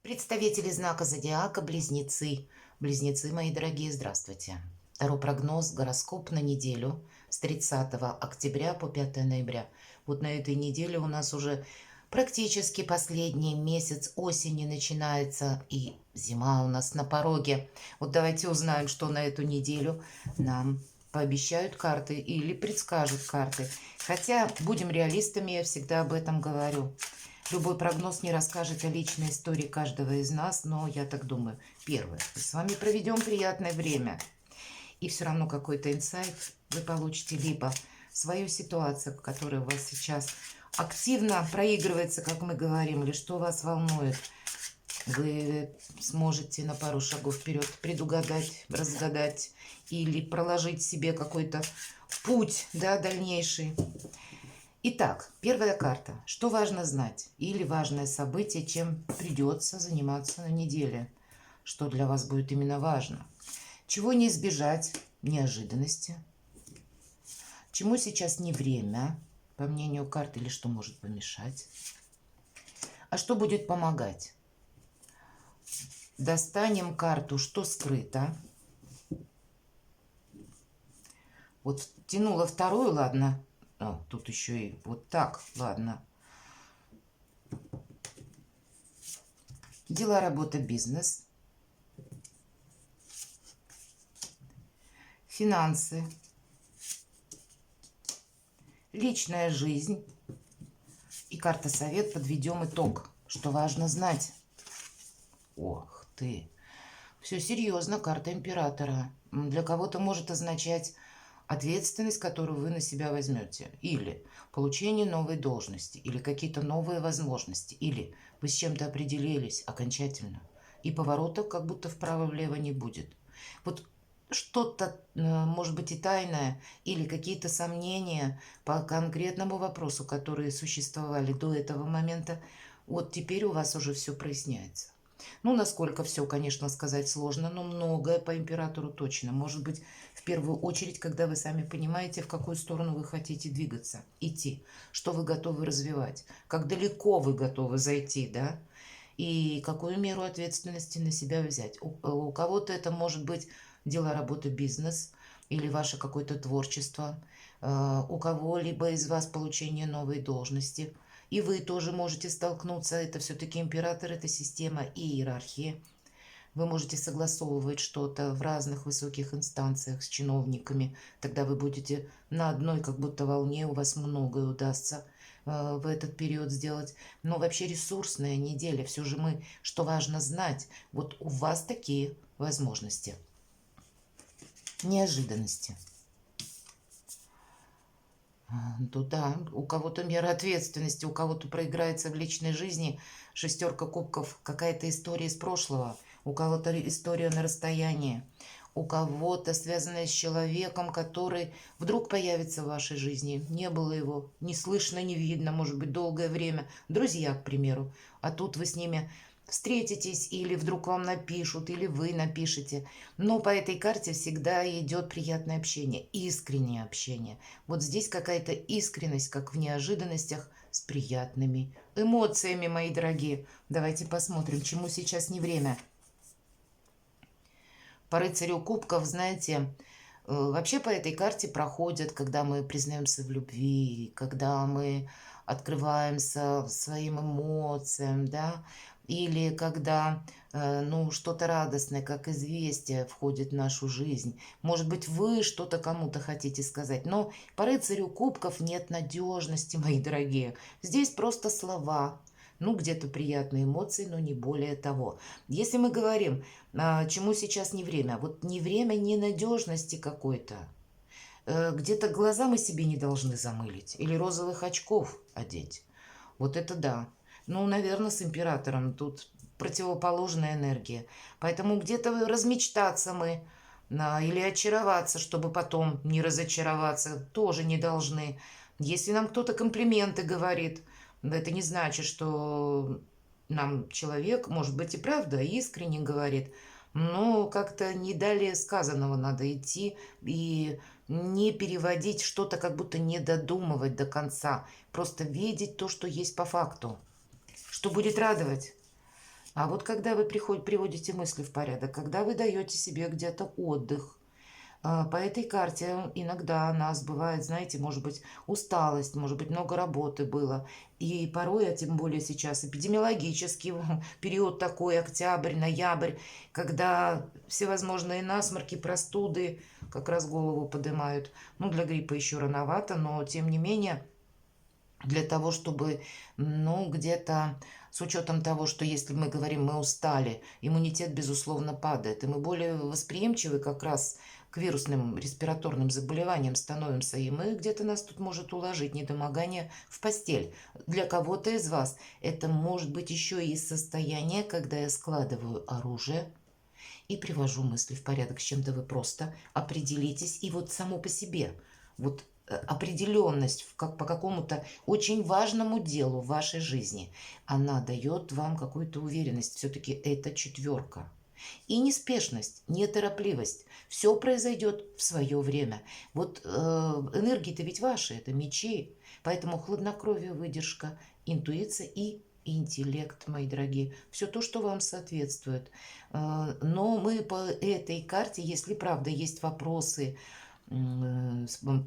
Представители знака зодиака Близнецы. Близнецы, мои дорогие, здравствуйте. Таро прогноз, гороскоп на неделю с 30 октября по 5 ноября. Вот на этой неделе у нас уже практически последний месяц осени начинается, и зима у нас на пороге. Вот давайте узнаем, что на эту неделю нам пообещают карты или предскажут карты. Хотя, будем реалистами, я всегда об этом говорю. Любой прогноз не расскажет о личной истории каждого из нас, но я так думаю. Первое. Мы с вами проведем приятное время. И все равно какой-то инсайт вы получите, либо свою ситуацию, которая у вас сейчас активно проигрывается, как мы говорим, или что вас волнует. Вы сможете на пару шагов вперед предугадать, разгадать или проложить себе какой-то путь, да, дальнейший. Итак, первая карта. Что важно знать? Или важное событие, чем придется заниматься на неделе? Что для вас будет именно важно? Чего не избежать? Неожиданности. Чему сейчас не время, по мнению карты, или что может помешать? А что будет помогать? Достанем карту «Что скрыто?». Вот тянула вторую, ладно. Тут еще и вот так, ладно. Дела, работа, бизнес. Финансы. Личная жизнь. И карта совет. Подведем итог. Что важно знать? Ох ты. Все серьезно. Карта императора. Для кого-то может означать ответственность, которую вы на себя возьмете, или получение новой должности, или какие-то новые возможности, или вы с чем-то определились окончательно, и поворота как будто вправо-влево не будет. Вот что-то, может быть, и тайное, или какие-то сомнения по конкретному вопросу, которые существовали до этого момента, вот теперь у вас уже все проясняется. Ну, насколько все, конечно, сказать сложно, но многое по императору точно. Может быть, в первую очередь, когда вы сами понимаете, в какую сторону вы хотите двигаться, идти, что вы готовы развивать, как далеко вы готовы зайти, да, и какую меру ответственности на себя взять. У кого-то это может быть дела, работа, бизнес или ваше какое-то творчество, у кого-либо из вас получение новой должности – и вы тоже можете столкнуться, это все-таки император, это система и иерархии. Вы можете согласовывать что-то в разных высоких инстанциях с чиновниками. Тогда вы будете на одной как будто волне, у вас многое удастся в этот период сделать. Но вообще ресурсная неделя. Все же мы, что важно знать, вот у вас такие возможности. Неожиданности. Ну да, у кого-то мера ответственности, у кого-то проиграется в личной жизни шестерка кубков, какая-то история из прошлого, у кого-то история на расстоянии, у кого-то связанная с человеком, который вдруг появится в вашей жизни. Не было его, не слышно, не видно, может быть, долгое время. Друзья, к примеру, а тут вы с ними встретитесь, или вдруг вам напишут, или вы напишете. Но по этой карте всегда идет приятное общение, искреннее общение. Вот здесь какая-то искренность, как в неожиданностях, с приятными эмоциями, мои дорогие. Давайте посмотрим, чему сейчас не время. По рыцарю кубков, знаете, вообще по этой карте проходят, когда мы признаемся в любви, когда мы открываемся своим эмоциям, да, или когда, ну, что-то радостное, как известие, входит в нашу жизнь. Может быть, вы что-то кому-то хотите сказать, но по рыцарю кубков нет надежности, мои дорогие. Здесь просто слова, ну, где-то приятные эмоции, но не более того. Если мы говорим, чему сейчас не время, вот не время ненадежности какой-то, где-то глаза мы себе не должны замылить или розовых очков одеть. Вот это да. Ну, наверное, с императором тут противоположная энергия. Поэтому где-то размечтаться мы или очароваться, чтобы потом не разочароваться, тоже не должны. Если нам кто-то комплименты говорит, это не значит, что нам человек, может быть, и правда искренне говорит, но как-то не далее сказанного надо идти и не переводить что-то, как будто не додумывать до конца. Просто видеть то, что есть по факту. Что будет радовать? А вот когда вы приводите мысли в порядок, когда вы даете себе где-то отдых, по этой карте иногда нас бывает, знаете, может быть, усталость, может быть, много работы было. И порой, а тем более сейчас эпидемиологический период такой, октябрь, ноябрь, когда всевозможные насморки, простуды как раз голову поднимают. Ну, для гриппа еще рановато, но тем не менее для того, чтобы, ну, где-то с учетом того, что если мы говорим, мы устали, иммунитет, безусловно, падает, и мы более восприимчивы как раз к вирусным респираторным заболеваниям становимся, и мы где-то нас тут может уложить недомогание в постель. Для кого-то из вас это может быть еще и состояние, когда я складываю оружие и привожу мысли в порядок. С чем-то вы просто определитесь, и вот само по себе, вот определенность как по какому-то очень важному делу в вашей жизни, она дает вам какую-то уверенность. Все-таки это четверка. И неспешность, неторопливость. Все произойдет в свое время. Вот энергии-то ведь ваши, это мечи. Поэтому хладнокровие, выдержка, интуиция и интеллект, мои дорогие. Все то, что вам соответствует. Но мы по этой карте, если правда есть вопросы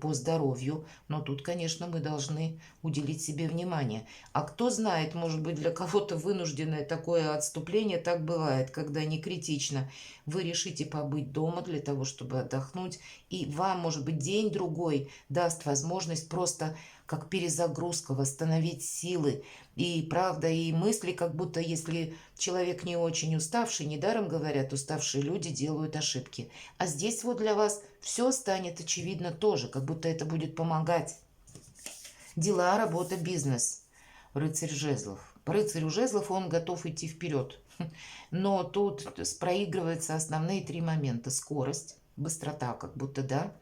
по здоровью, но тут, конечно, мы должны уделить себе внимание. А кто знает, может быть, для кого-то вынужденное такое отступление, так бывает, когда не критично. Вы решите побыть дома для того, чтобы отдохнуть, и вам, может быть, день-другой даст возможность просто как перезагрузка, восстановить силы. И правда, и мысли, как будто если человек не очень уставший, недаром говорят, уставшие люди делают ошибки. А здесь вот для вас все станет очевидно тоже, как будто это будет помогать. Дела, работа, бизнес. Рыцарь жезлов. По рыцарю жезлов он готов идти вперед. Но тут проигрываются основные три момента. Скорость, быстрота, как будто, да,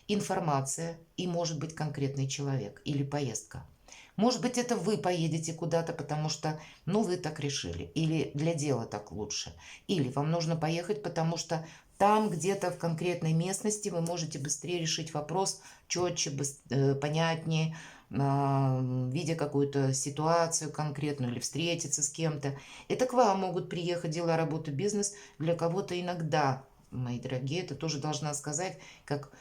информация и, может быть, конкретный человек или поездка. Может быть, это вы поедете куда-то, потому что, ну, вы так решили. Или для дела так лучше. Или вам нужно поехать, потому что там где-то в конкретной местности вы можете быстрее решить вопрос, четче, понятнее, видя какую-то ситуацию конкретную или встретиться с кем-то. Это к вам могут приехать дела, работа, бизнес. Для кого-то иногда, мои дорогие, это тоже должна сказать, как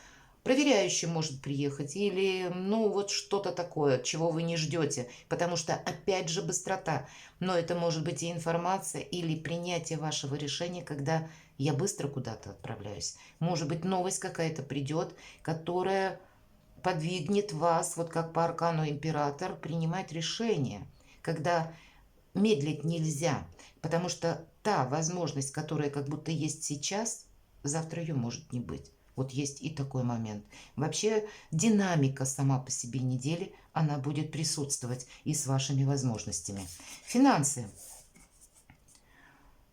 проверяющий может приехать или, ну, вот что-то такое, чего вы не ждете, потому что, опять же, быстрота. Но это может быть и информация или принятие вашего решения, когда я быстро куда-то отправляюсь. Может быть, новость какая-то придет, которая подвигнет вас, вот как по аркану император, принимать решение, когда медлить нельзя, потому что та возможность, которая как будто есть сейчас, завтра ее может не быть. Вот есть и такой момент. Вообще динамика сама по себе недели, она будет присутствовать и с вашими возможностями. Финансы.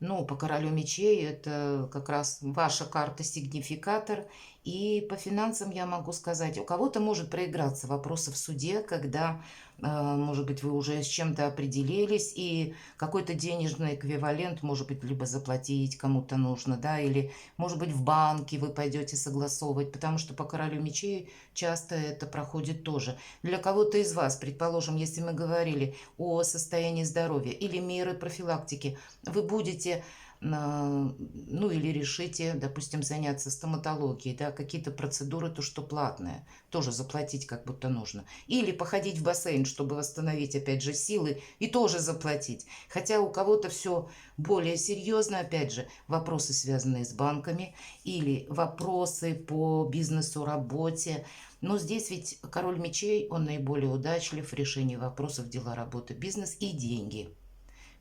Ну, по королю мечей это как раз ваша карта-сигнификатор. И по финансам я могу сказать, у кого-то может проиграться вопросы в суде, когда, может быть, вы уже с чем-то определились, и какой-то денежный эквивалент, может быть, либо заплатить кому-то нужно, да, или, может быть, в банке вы пойдете согласовывать, потому что по королю мечей часто это проходит тоже. Для кого-то из вас, предположим, если мы говорили о состоянии здоровья или меры профилактики, вы будете, ну или решите, допустим, заняться стоматологией, да, какие-то процедуры, то, что платное, тоже заплатить как будто нужно. Или походить в бассейн, чтобы восстановить, опять же, силы, и тоже заплатить. Хотя у кого-то все более серьезно, опять же, вопросы, связанные с банками, или вопросы по бизнесу, работе. Но здесь ведь король мечей, он наиболее удачлив в решении вопросов, дела, работы, бизнес и деньги.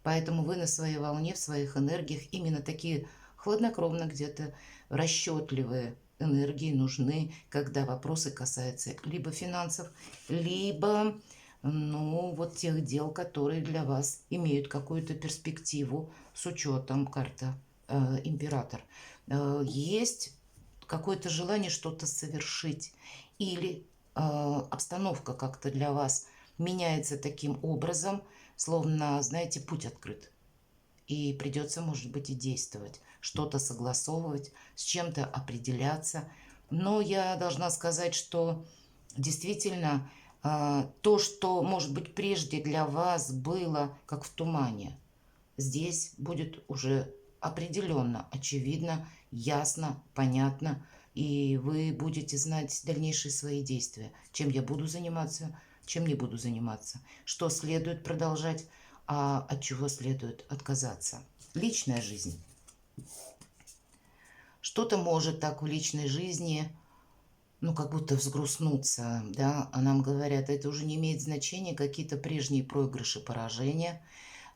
Поэтому вы на своей волне, в своих энергиях, именно такие хладнокровно где-то расчетливые энергии нужны, когда вопросы касаются либо финансов, либо, ну, вот тех дел, которые для вас имеют какую-то перспективу с учетом карта император. Есть какое-то желание что-то совершить или обстановка как-то для вас меняется таким образом, словно, знаете, путь открыт. И придется, может быть, и действовать, что-то согласовывать, с чем-то определяться. Но я должна сказать, что действительно то, что, может быть, прежде для вас было как в тумане, здесь будет уже определенно, очевидно, ясно, понятно, и вы будете знать дальнейшие свои действия, чем я буду заниматься, чем не буду заниматься, что следует продолжать, а от чего следует отказаться. Личная жизнь. Что-то может так в личной жизни, ну, как будто взгрустнуться, да, а нам говорят, это уже не имеет значения, какие-то прежние проигрыши, поражения.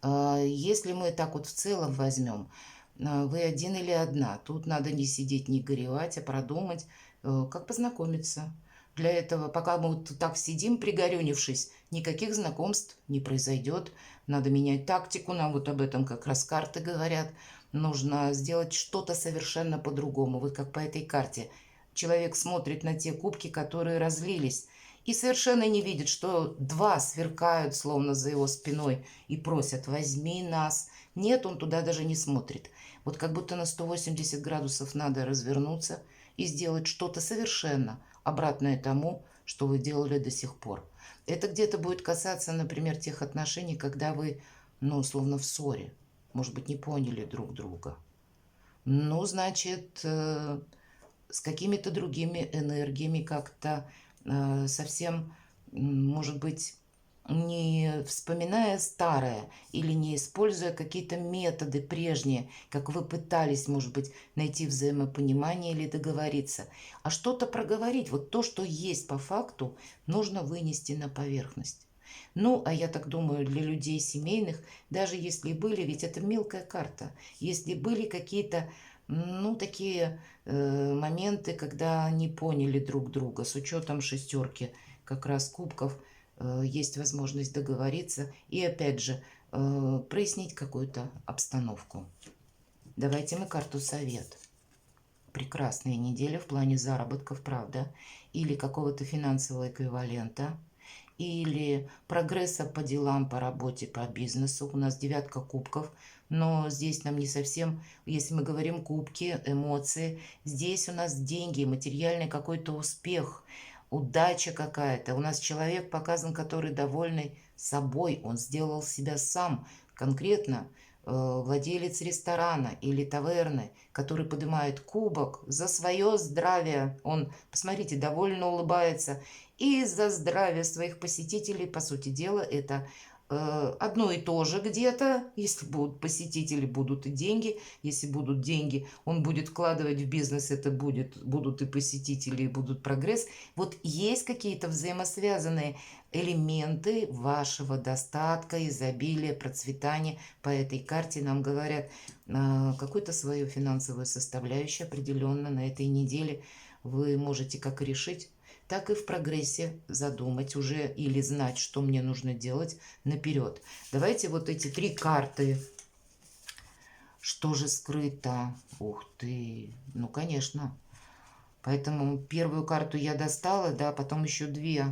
Если мы так вот в целом возьмем, вы один или одна, тут надо не сидеть, не горевать, а продумать, как познакомиться. Для этого, пока мы вот так сидим, пригорюнившись, никаких знакомств не произойдет. Надо менять тактику, нам вот об этом как раз карты говорят. Нужно сделать что-то совершенно по-другому. Вот как по этой карте. Человек смотрит на те кубки, которые разлились, и совершенно не видит, что два сверкают, словно за его спиной, и просят: возьми нас. Нет, он туда даже не смотрит. Вот как будто на 180 градусов надо развернуться и сделать что-то совершенно обратное тому, что вы делали до сих пор. Это где-то будет касаться, например, тех отношений, когда вы, ну, условно, в ссоре, может быть, не поняли друг друга. Ну, значит, с какими-то другими энергиями как-то совсем, может быть, не вспоминая старое или не используя какие-то методы прежние, как вы пытались, может быть, найти взаимопонимание или договориться, а что-то проговорить. Вот то, что есть по факту, нужно вынести на поверхность. Ну, а я так думаю, для людей семейных, даже если были, ведь это мелкая карта, если были какие-то, ну, такие моменты, когда не поняли друг друга, с учетом шестерки как раз кубков, есть возможность договориться и, опять же, прояснить какую-то обстановку. Давайте мы карту совет. Прекрасная неделя в плане заработков, правда, или какого-то финансового эквивалента, или прогресса по делам, по работе, по бизнесу. У нас девятка кубков, но здесь нам не совсем, если мы говорим кубки, эмоции, здесь у нас деньги, материальный какой-то успех, удача какая-то. У нас человек показан, который довольный собой, он сделал себя сам, конкретно владелец ресторана или таверны, который поднимает кубок за свое здравие. Он, посмотрите, довольно улыбается. И за здравие своих посетителей, по сути дела, это одно и то же где-то. Если будут посетители, будут и деньги. Если будут деньги, он будет вкладывать в бизнес, это будут и посетители, и будут прогресс. Вот есть какие-то взаимосвязанные элементы вашего достатка, изобилия, процветания. По этой карте нам говорят какую-то свою финансовую составляющую определенно на этой неделе вы можете как решить, так и в прогрессе задумать уже или знать, что мне нужно делать наперед. Давайте вот эти три карты. Что же скрыто? Ух ты! Ну, конечно. Поэтому первую карту я достала, да, потом еще две.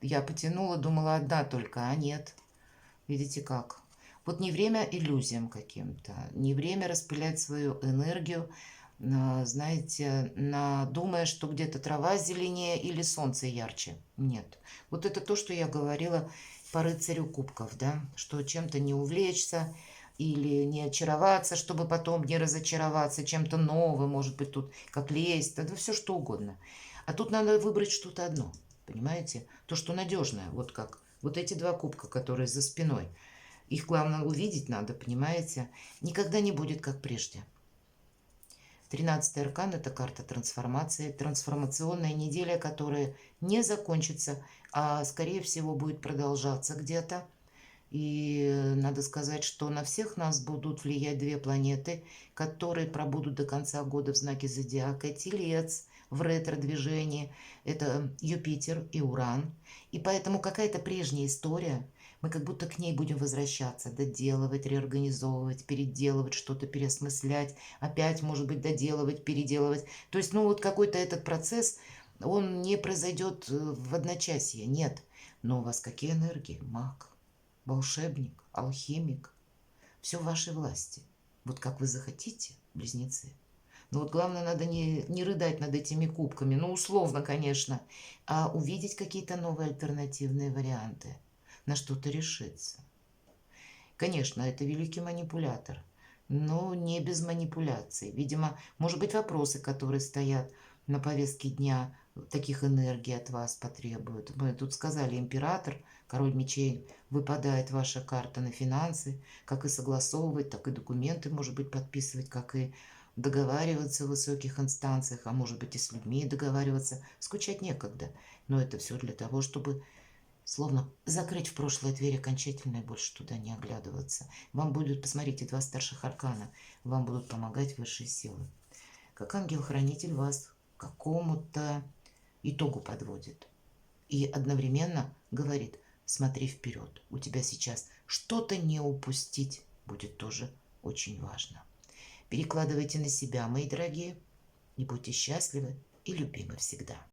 Я потянула, думала одна только, а нет. Видите как? Вот не время иллюзиям каким-то, не время распылять свою энергию, знаете, думая, что где-то трава зеленее или солнце ярче. Нет. Вот это то, что я говорила по рыцарю кубков, да, что чем-то не увлечься или не очароваться, чтобы потом не разочароваться чем-то новым, может быть, тут как лесть, да все что угодно. А тут надо выбрать что-то одно, понимаете? То, что надежное, вот как вот эти два кубка, которые за спиной. Их главное увидеть надо, понимаете? Никогда не будет как прежде. 13-й аркан – это карта трансформации, трансформационная неделя, которая не закончится, а скорее всего будет продолжаться где-то. И надо сказать, что на всех нас будут влиять две планеты, которые пробудут до конца года в знаке зодиака. Телец в ретро-движении – это Юпитер и Уран. И поэтому какая-то прежняя история, мы как будто к ней будем возвращаться, доделывать, реорганизовывать, переделывать, что-то переосмыслять, опять, может быть, доделывать, переделывать. То есть, ну вот какой-то этот процесс, он не произойдет в одночасье, нет. Но у вас какие энергии? Маг, волшебник, алхимик. Все в вашей власти. Вот как вы захотите, близнецы. Но вот главное, надо не рыдать над этими кубками, ну, условно, конечно, а увидеть какие-то новые альтернативные варианты, на что-то решиться. Конечно, это великий манипулятор, но не без манипуляций. Видимо, может быть, вопросы, которые стоят на повестке дня, таких энергий от вас потребуют. Мы тут сказали император, король мечей, выпадает ваша карта на финансы, как и согласовывать, так и документы, может быть, подписывать, как и договариваться в высоких инстанциях, а может быть и с людьми договариваться. Скучать некогда, но это все для того, чтобы словно закрыть в прошлое дверь окончательно и больше туда не оглядываться. Вам будут, посмотрите, два старших аркана, вам будут помогать высшие силы. Как ангел-хранитель вас к какому-то итогу подводит. И одновременно говорит, смотри вперед, у тебя сейчас что-то не упустить будет тоже очень важно. Перекладывайте на себя, мои дорогие, и будьте счастливы и любимы всегда.